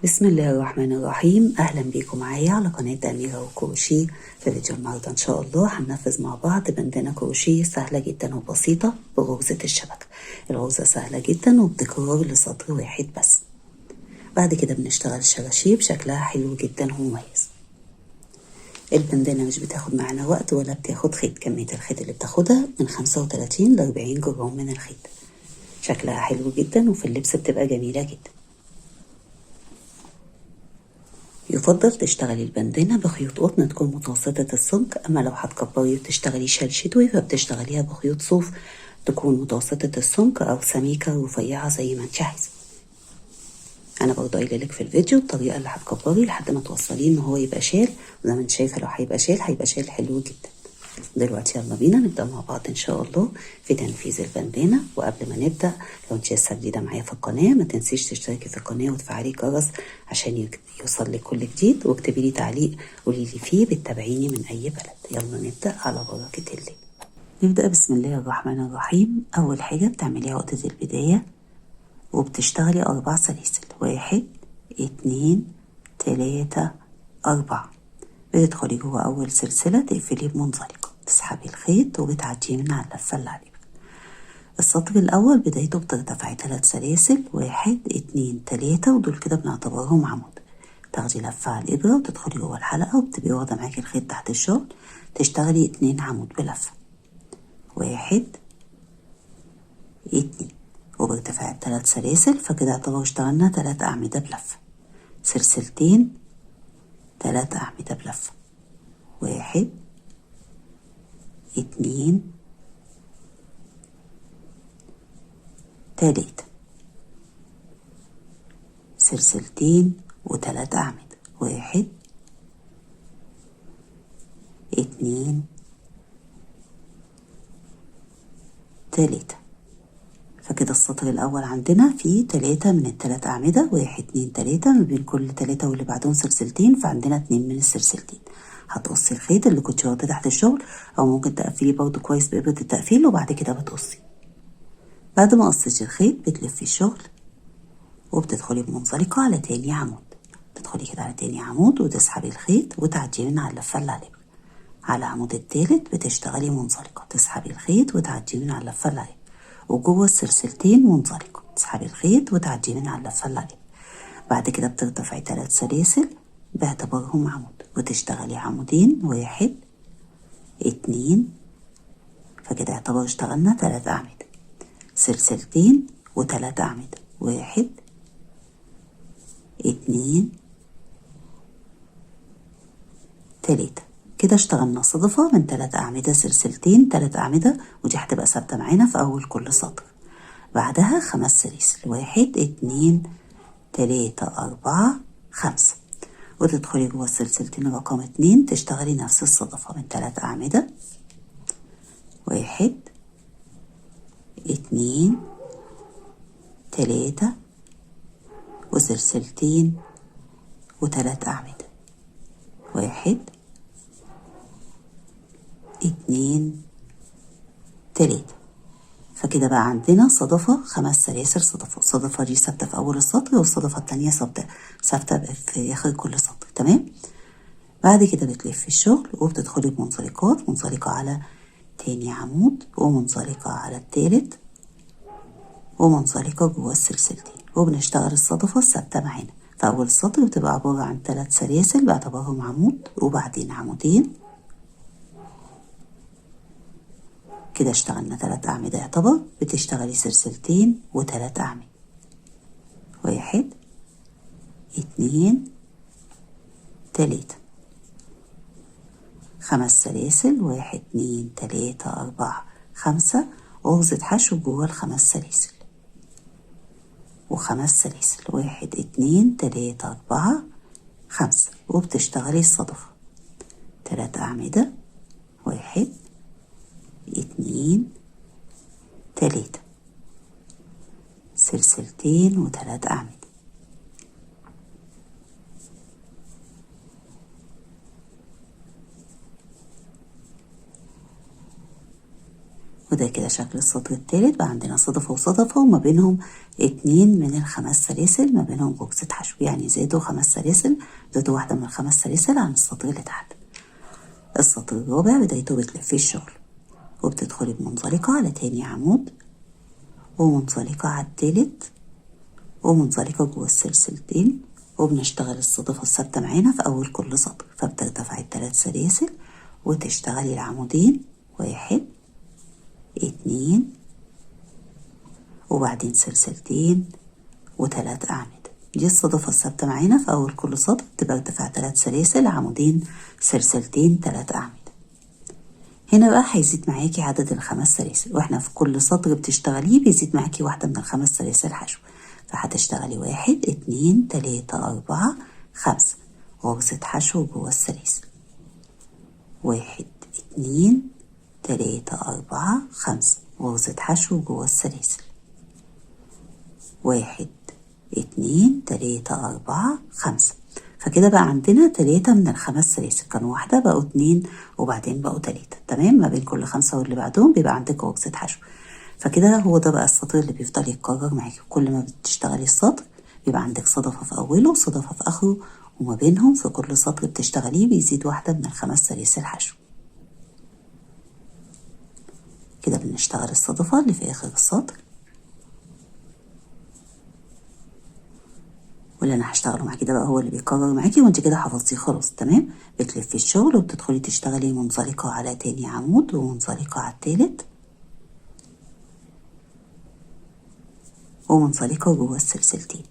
بسم الله الرحمن الرحيم. أهلا بيكم معايا على قناة أميرة وكروشيه. في فيديو النهاردة إن شاء الله هننفذ مع بعض بندانة كروشيه سهلة جدا وبسيطة بغرزة الشبكة. الغرزة سهلة جدا وبتكرر لسطر واحد بس. بعد كده بنشتغل شراشيب شكلها حلو جدا ومميز. البندانة مش بتاخد معانا وقت ولا بتاخد خيط. كمية الخيط اللي بتاخدها من 35 ل 40 جرام من الخيط. شكلها حلو جدا وفي اللبس بتبقى جميلة جدا. يفضل تشتغلي البندانة بخيوط قطن تكون متوسطة السمك، أما لو هتكبري وتشتغلي شال شتوي فبتشتغليها بخيوط صوف تكون متوسطة السمك أو سميكة رفيعة زي ما انت عايزة. أنا برضه قايلة لك في الفيديو الطريقة اللي هتكبري لحد ما توصليه إن هو يبقى شال، وزي ما انت شايفة لو هيبقى شال حلو جدا. دلوقتي يلا بينا نبدأ مع بعض إن شاء الله في تنفيذ البندانة. وقبل ما نبدأ لو انت لسه جديدة معايا في القناة ما تنسيش تشتركي في القناة وتفعلي الجرس عشان يوصل لك كل جديد، واكتبي لي تعليق قولي لي فيه بتتابعيني من أي بلد. يلا نبدأ على بركة الله. نبدأ بسم الله الرحمن الرحيم. أول حاجة بتعملي عقدة البداية وبتشتغلي 4 سلاسل، 1 2 3 4. بتدخلي جوه أول سلسلة تقفلي بمنزلقة، تسحبي الخيط وبتعديه من على اللفة اللي عليه. السطر الأول بدايته بترتفعي 3 سلاسل، 1 2 3، ودول كده بنعتبرهم عمود. تاخدي لفة على الإبرة وتدخلي جوه الحلقة وبتبقي واخدة معاكي الخيط تحت الشغل، تشتغلي 2 عمود بلفة، 1 2، وبارتفاع 3 سلاسل، فكده اعتبروا اشتغلنا 3 أعمدة بلفة. سلسلتين 3 أعمدة بلفة، 1 2 3، سلسلتين و3 أعمدة، 1 2 3. فكده السطر الأول عندنا فيه 3 من ال3 أعمدة، 1 2 3، ما بين كل 3 واللي بعدهم سلسلتين، فعندنا 2 من السلسلتين. هتقصي الخيط اللي كنت واخداه تحت الشغل، أو ممكن تقفليه برضه كويس بإبرة التقفيل وبعد كده بتقصي. بعد ما قصيتي الخيط بتلفي الشغل وبتدخلي بمنزلقة على تاني عمود. تدخلي كده على تاني عمود وتسحبي الخيط وتعديه من على اللفة اللي عليه. على العمود التالت بتشتغلي منزلقة، تسحبي الخيط وتعديه من على اللفة اللي عليه، وجوه السلسلتين منزلقة، تسحبي الخيط وتعديه من على اللفة اللي عليه. بعد كده بترتفعي 3 سلاسل باعتبارهم عمود وتشتغلي عمودين، 1 2، فكده اعتبر اشتغلنا 3 أعمدة، سلسلتين و3 أعمدة، 1 2 3. كده اشتغلنا صدفة من 3 أعمدة، سلسلتين 3 أعمدة، ودي هتبقى ثابتة معانا في أول كل سطر. بعدها 5 سلاسل، 1 2 3 4 5، وتدخلي جوه السلسلتين رقم 2 تشتغلي نفس الصدفة من 3 أعمدة، 1 2 3، وسلسلتين و3 أعمدة، 1 2 3. فكده بقى عندنا صدفة 5 سلاسل صدفة. الصدفة دي ثابتة في أول السطر، والصدفة التانية ثابتة في آخر كل سطر. تمام. بعد كده بتلفي الشغل وبتدخلي بمنزلقات، منزلقة على تاني عمود ومنزلقة على التالت ومنزلقة جوه السلسلتين، وبنشتغل الصدفة الثابتة معانا في أول السطر. بتبقى عبارة عن 3 سلاسل باعتبارهم عمود وبعدين عمودين. كده اشتغلنا 3 أعمدة يعتبر. بتشتغلي سلسلتين و3 أعمدة، 1 2 3، 5 سلاسل، 1 2 3 4 5، غرزة حشو جوه ال5 سلاسل، و5 سلاسل، 1 2 3 4 5، وبتشتغلي الصدفة 3 أعمدة، 1 2 3، سلسلتين و3 أعمدة. وده كده شكل السطر التالت. بقى عندنا صدفة وصدفة وما بينهم 2 من ال5 سلاسل ما بينهم غرزة حشو، يعني زادوا 5 سلاسل، زادوا واحدة من ال5 سلاسل عن السطر اللي تحت. السطر الرابع بدايته بتلفي الشغل وبتدخلي بمنزلقة على تاني عمود ومنزلقة على التالت ومنزلقة جوه السلسلتين، وبنشتغل الصدفة الثابتة معانا في أول كل سطر. فبترتفعي 3 سلاسل وتشتغلي العمودين 1 2 وبعدين سلسلتين و3 أعمدة. دي الصدفة الثابتة معانا في أول كل سطر، بتبقى ارتفاع 3 سلاسل عمودين سلسلتين 3 أعمدة. هنا بقى هيزيد معاكي عدد ال5 سلاسل، واحنا في كل سطر بتشتغليه بيزيد معاكي واحدة من ال5 سلاسل حشو. فهتشتغلي 1 2 3 4 5 غرزة حشو جوه السلاسل. 1 2 3 4 5 غرزة حشو جوه السلاسل. 1 2 3 4 5. فكده بقى عندنا 3 من ال5 سلاسل، كانوا واحدة بقوا 2 وبعدين بقوا 3. تمام، ما بين كل 5 واللي بعدهم بيبقى عندك غرزة حشو. فكده هو ده بقى السطر اللي بيفضل يتكرر معاكي، كل ما بتشتغلي السطر بيبقى عندك صدفة في أوله وصدفة في آخره، وما بينهم في كل سطر بتشتغليه بيزيد واحدة من ال5 سلاسل حشو. كده بنشتغل الصدفة اللي في آخر السطر، واللي انا هشتغله معاكي ده بقى هو اللي بيكرر معاكي، وانت كده حفظتيه خلاص. تمام، بتلفي الشغل وبتدخلي تشتغلي منزلقة على تاني عمود ومنزلقة على التالت ومنزلقة جوه السلسلتين،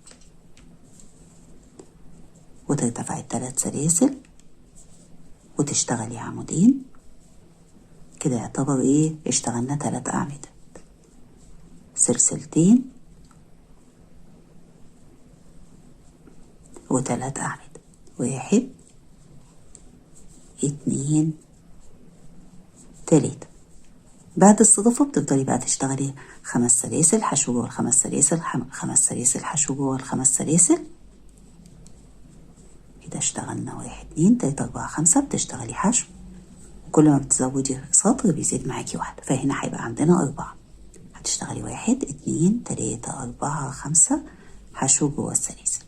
وترتفعي 3 سلاسل وتشتغلي عمودين. كده يعتبر ايه، اشتغلنا 3 أعمدة، سلسلتين و3 أعمدة. 1 2 3. بعد الصدفة بتفضلي بقى تشتغلي 5 سلاسل حشو جوه ال5 سلاسل، 5 سلاسل حشو جوه ال5 سلاسل. كده اشتغلنا 1 2 3 4 5. بتشتغلي حشو، وكل ما بتزودي سطر بيزيد معاكي واحدة، فهنا هيبقى عندنا 4. هتشتغلي 1 2 3 4 5 حشو جوه السلاسل.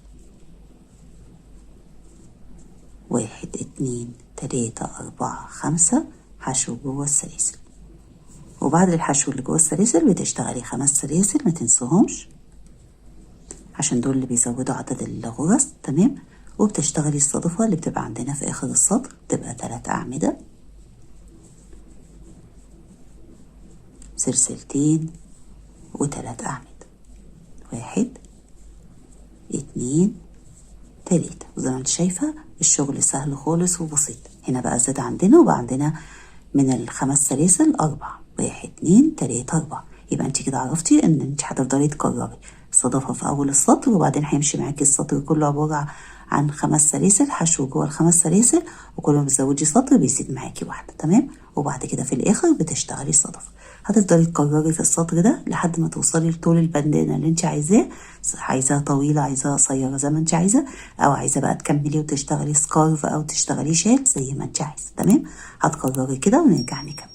1 2 3 4 5 حشو جوه السلاسل. وبعد الحشو اللي جوه السلاسل بتشتغلي 5 سلاسل، ما تنسوهمش عشان دول اللي بيزودوا عدد الغرز. تمام، وبتشتغلي الصدفة اللي بتبقى عندنا في آخر السطر، بتبقى 3 أعمدة، سلسلتين و3 أعمدة. 1 2 3. وزي ما انت شايفة الشغل سهل خالص وبسيط. هنا بقى زاد عندنا وبقى عندنا من ال5 سلاسل 4. 1 2 3 4. يبقى انت كده عرفتي ان انت هتفضلي تكرري الصدفة في أول السطر، وبعدين هيمشي معاكي السطر كله عبارة عن 5 سلاسل حشو جوه ال5 سلاسل، وكل ما بتزودي سطر بيزيد معاكي واحدة. تمام، وبعد كده في الآخر بتشتغلي الصدفة. هتفضلي تكرري في السطر ده لحد ما توصلي لطول البندانة اللي انت عايزاه، عايزاها طويلة عايزاها قصيرة زي ما انت عايزة، او عايزة بقى تكملي وتشتغلي سكارف او تشتغلي شال زي ما انت عايزة. تمام، هتكرري كده ونرجع نكمل.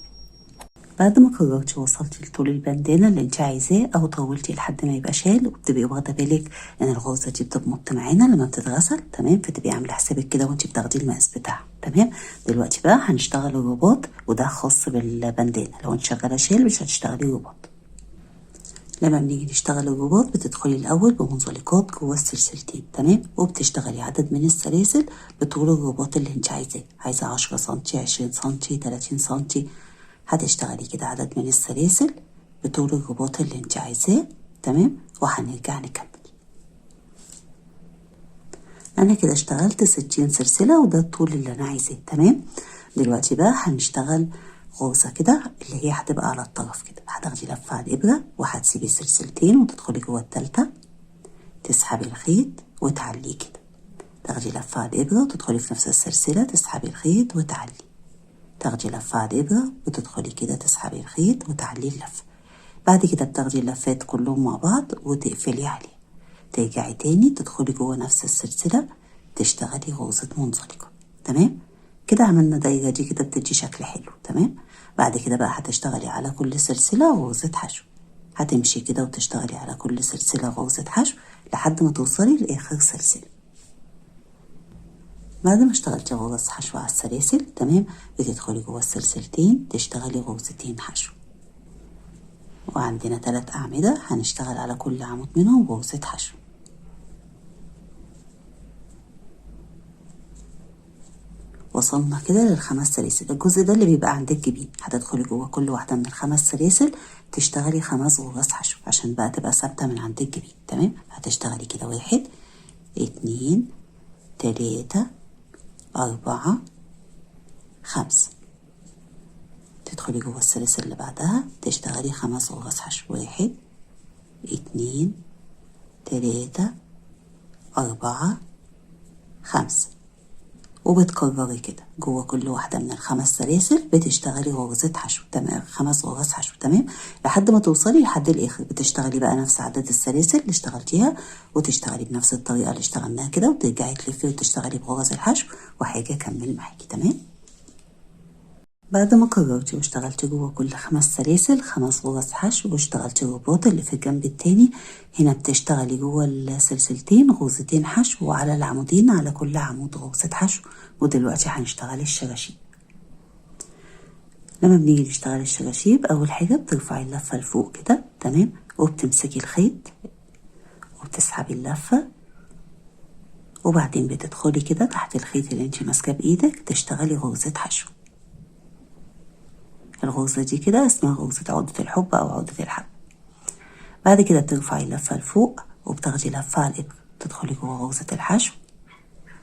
بعد ما قررتي وصلتي لطول البندانة اللي انت عايزاه او طولتي لحد ما يبقى شال، وبتبقي واخده بالك ان الغرزه دي بتمط معانا لما بتتغسل. تمام، فتبقي عامله حسابك كده وانت بتاخدي المقاس بتاعها. تمام، دلوقتي بقى هنشتغل الرباط، وده خاص بالبندانة. لو انت شغاله شال مش هتشتغلي رباط. لما بنيجي نشتغل الرباط بتدخلي الاول بمنزلقات جوه السلسلتين. تمام، وبتشتغلي عدد من السلاسل بطول الرباط اللي انت عايزاه، عايزه 10 سنتي 20 سنتي 30 سنتي. هتشتغلي كده عدد من السلاسل بطول الرباط اللي انت عايزاه. تمام، وهنرجع نكمل. انا كده اشتغلت 60 سلسلة وده الطول اللي انا عايزاه. تمام، دلوقتي بقى هنشتغل غرزة كده اللي هي هتبقى على الطرف كده. هتاخدي لفة على الابرة وهتسيبي سلسلتين وتدخلي جوه التالتة، تسحبي الخيط وتعليه كده. تاخدي لفة على الابرة وتدخلي في نفس السلسلة، تسحبي الخيط وتعلي. تاخدي لفة على الإبرة وتدخلي كده تسحبي الخيط وتعلي اللفة. بعد كده بتاخدي اللفات كلهم مع بعض وتقفلي عليه. ترجعي تاني تدخلي جوه نفس السلسلة تشتغلي غرزة منزلقة. تمام، كده عملنا دايرة دي كده بتدي شكل حلو. تمام، بعد كده بقى هتشتغلي على كل سلسلة غرزة حشو، هتمشي كده وتشتغلي على كل سلسلة غرزة حشو لحد ما توصلي لآخر سلسلة. بعد ما اشتغلتي غرز حشو على السلاسل تمام، بتدخلي جوه السلسلتين تشتغلي غرزتين حشو، وعندنا 3 أعمدة هنشتغل على كل عمود منهم غرزة حشو. وصلنا كده ل5 سلاسل. الجزء ده اللي بيبقى عند الجبين هتدخلي جوه كل واحدة من ال5 سلاسل تشتغلي 5 غرز حشو عشان بقى تبقى ثابتة من عند الجبين تمام. هتشتغلي كده 1 2 3 4 5، تدخلي جوه السلسلة اللي بعدها تشتغلي 5 غرز حشو، 1 2 3 4 5، وبتكرري كده جوه كل واحدة من ال5 سلاسل بتشتغلي غرزة حشو تمام، 5 غرز حشو تمام، لحد ما توصلي لحد الآخر. بتشتغلي بقى نفس عدد السلاسل اللي اشتغلتيها وتشتغلي بنفس الطريقة اللي اشتغلناها كده، وترجعي تلفي وتشتغلي بغرز الحشو وحاجة أكمل معاكي تمام. بعد ما كررتي واشتغلتي جوه كل 5 سلاسل 5 غرز حشو واشتغلتي الرباط اللي في الجنب التاني، هنا بتشتغلي جوه السلسلتين غرزتين حشو، وعلى العمودين على كل عمود غرزة حشو. ودلوقتي هنشتغل الشراشيب. لما بنيجي نشتغل الشراشيب أول حاجة بترفعي اللفة لفوق كده تمام، وبتمسكي الخيط وبتسحبي اللفة، وبعدين بتدخلي كده تحت الخيط اللي انتي ماسكاه بإيدك تشتغلي غرزة حشو. الغرزة دي كده اسمها غرزة عقدة الحب أو عقدة الحب. بعد كده بترفعي اللفة لفوق وبتاخدي لفة على الإبرة، تدخلي جوه غرزة الحشو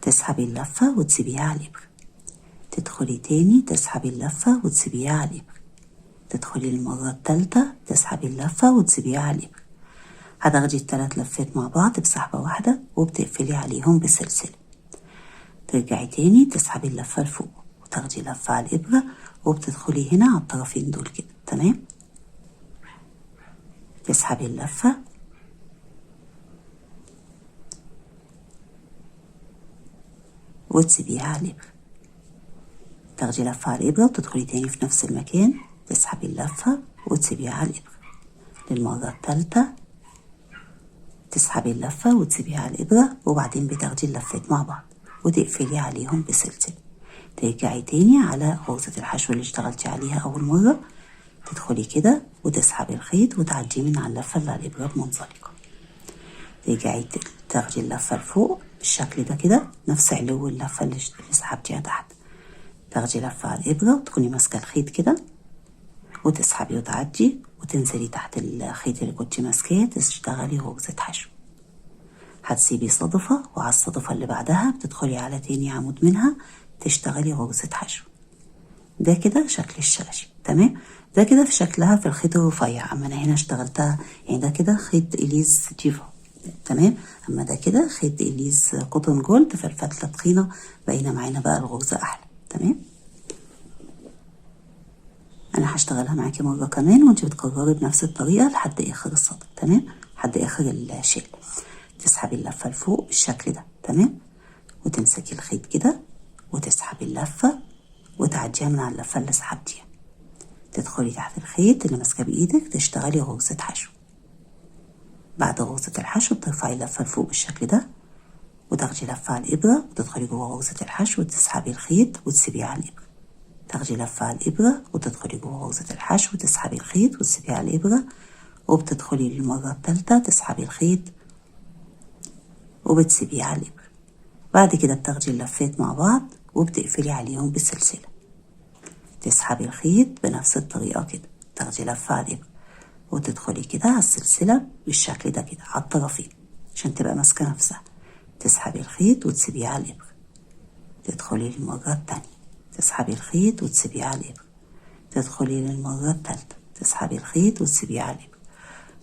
تسحبي اللفة وتسيبيها على الإبرة، تدخلي تاني تسحبي اللفة وتسيبيها على الإبرة، تدخلي المرة التالتة تسحبي اللفة وتسيبيها على الإبرة. هتاخدي ال3 لفات مع بعض بسحبة واحدة وبتقفلي عليهم بسلسلة، ترجعي تاني تسحبي اللفة لفوق وتاخدي لفة على الإبرة وبتدخلي هنا على الطرفين دول كده تمام، تسحبي اللفة وتسيبيها على الإبرة، تاخدي لفة على الإبرة وتدخلي تاني في نفس المكان تسحبي اللفة وتسيبيها على الإبرة. للمرة التالتة تسحبي اللفة وتسيبيها على الإبرة، وبعدين بتاخدي اللفات مع بعض وتقفلي عليهم بسلسلة، ترجعي تاني على غرزة الحشو اللي اشتغلتي عليها أول مرة، تدخلي كده وتسحبي الخيط وتعديه من على اللفة اللي على الإبرة بمنزلقة، ترجعي تاخدي اللفة لفوق بالشكل ده كده نفس علو اللفة اللي سحبتيها تحت، تاخدي لفة على الإبرة وتكوني ماسكة الخيط كده وتسحبي وتعدي وتنزلي تحت الخيط اللي كنتي ماسكاه تشتغلي غرزة حشو. هتسيبي صدفة وعلى الصدفة اللي بعدها بتدخلي على تاني عمود منها تشتغلي غرزة حشو. ده كده شكل الشراشيب تمام. ده كده في شكلها في الخيط الرفيع، اما انا هنا اشتغلتها يعني ده كده خيط اليز ديفا تمام، اما ده كده خيط اليز قطن جولد، فالفتله تخينه باينه معانا بقى الغرزه احلى تمام. انا هشتغلها معاكي مره كمان وانت بتكرري بنفس الطريقه لحد اخر السطر تمام، لحد اخر الشيل. تسحبي اللفه لفوق بالشكل ده تمام، وتمسكي الخيط كده وتسحبي اللفه وتعديها من على اللفه اللي سحبتيها، تدخلي تحت الخيط اللي ماسكاه بايدك تشتغلي غرزة حشو. بعد غرزة الحشو بترفعي اللفة لفوق بالشكل ده وتاخدي لفة على الإبرة وتدخلي جوه غرزة الحشو وتسحبي الخيط وتسيبيه على الإبرة، تاخدي لفة على الإبرة وتدخلي جوه غرزة الحشو وتسحبي الخيط وتسيبيه على الإبرة، وبتدخلي للمرة التالتة تسحبي الخيط وبتسيبيه على الإبرة. بعد كده بتاخدي اللفات مع بعض وبتقفلي عليهم بالسلسلة، تسحبي الخيط بنفس الطريقة كده، تاخدي لفة على الإبرة وتدخلي كده على السلسلة بالشكل ده كده على الطرفين عشان تبقى ماسكة نفسها، تسحبي الخيط وتسيبيه على الإبرة، تدخلي للمرة التانية تسحبي الخيط وتسيبيه على الإبرة، تدخلي للمرة التالتة تسحبي الخيط وتسيبيه على الإبرة.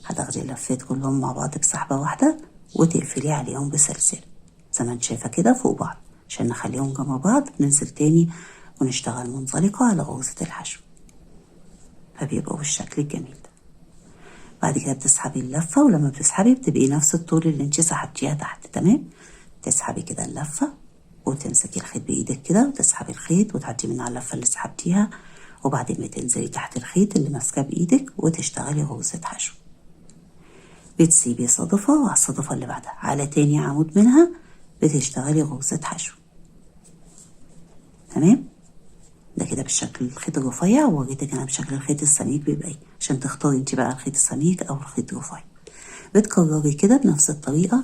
هتاخدي اللفات كلهم مع بعض بسحبة واحدة وتقفلي عليهم بسلسلة زي ما انت شايفة كده فوق بعض، عشان نخليهم جنب بعض بننزل تاني ونشتغل منزلقة على غرزة الحشو، فبيبقوا بالشكل الجميل ده. بعد كده بتسحبي اللفة، ولما بتسحبي بتبقي نفس الطول اللي انت سحبتيها تحت تمام، تسحبي كده اللفة وتمسكي الخيط بايدك كده وتسحبي الخيط وتعدي من على اللفة اللي سحبتيها، وبعدين بتنزلي تحت الخيط اللي ماسكاه بايدك وتشتغلي غرزة حشو. بتسيبي صدفة وعلى الصدفة اللي بعدها على تاني عمود منها بتشتغلي غرزة حشو. تمام؟ ده كده بالشكل الخيط الرفيع، ووريتك انا بشكل الخيط السميك بيبقى ايه عشان تختاري انت بقى الخيط السميك او الخيط الرفيع. بتكرري كده بنفس الطريقة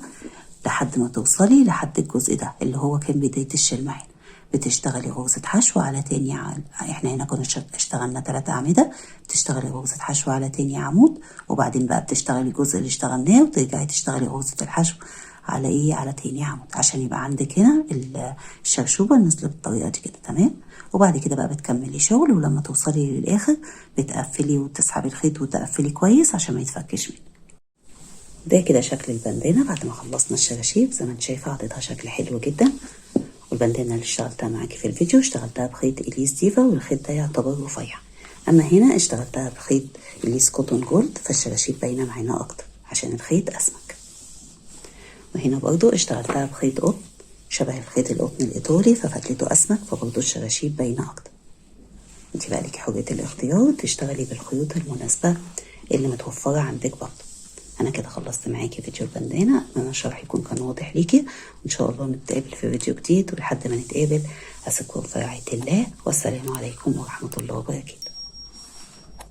لحد ما توصلي لحد الجزء ده اللي هو كان بداية الشلمعين. بتشتغلي غرزة حشو على تاني احنا هنا كنا اشتغلنا 3 أعمدة، بتشتغلي غرزة حشو على تاني عمود، وبعدين بقى بتشتغلي الجزء اللي اشتغلناه وترجعي تشتغلي غرزة الحشو على ايه، على تاني عمود، عشان يبقى عندك هنا الشرشوبة نازلة بالطريقة دي كده. تمام؟ وبعد كده بقى بتكملي شغل، ولما توصلي للآخر بتقفلي وتسحبي الخيط وتقفلي كويس عشان ما يتفكش منك. ده كده شكل البندانة بعد ما خلصنا الشراشيب. زي ما انت شايفة عطيتها شكل حلو جدا. والبندانة اللي اشتغلتها معاكي في الفيديو اشتغلتها بخيط إليس ديفا، والخيط ده يعتبر رفيع. اما هنا اشتغلتها بخيط إليس كوتون جولد، فالشراشيب باينة معانا اكتر عشان الخيط اسمك. وهنا برضو اشتغلتها بخيط قطن شبه الخيط القطن الايطالي ففتلته اسمك، فبرضو الشراشيب باينة اكتر. انت بقى ليكي حرية الاختيار تشتغلي بالخيوط المناسبة اللي متوفرة عندك برضو. انا كده خلصت معاكي فيديو البندانة، اتمنى الشرح يكون كان واضح ليكي، وان شاء الله نتقابل في فيديو جديد، ولحد ما نتقابل اسيبكم في رعاية الله، والسلام عليكم ورحمة الله وبركاته.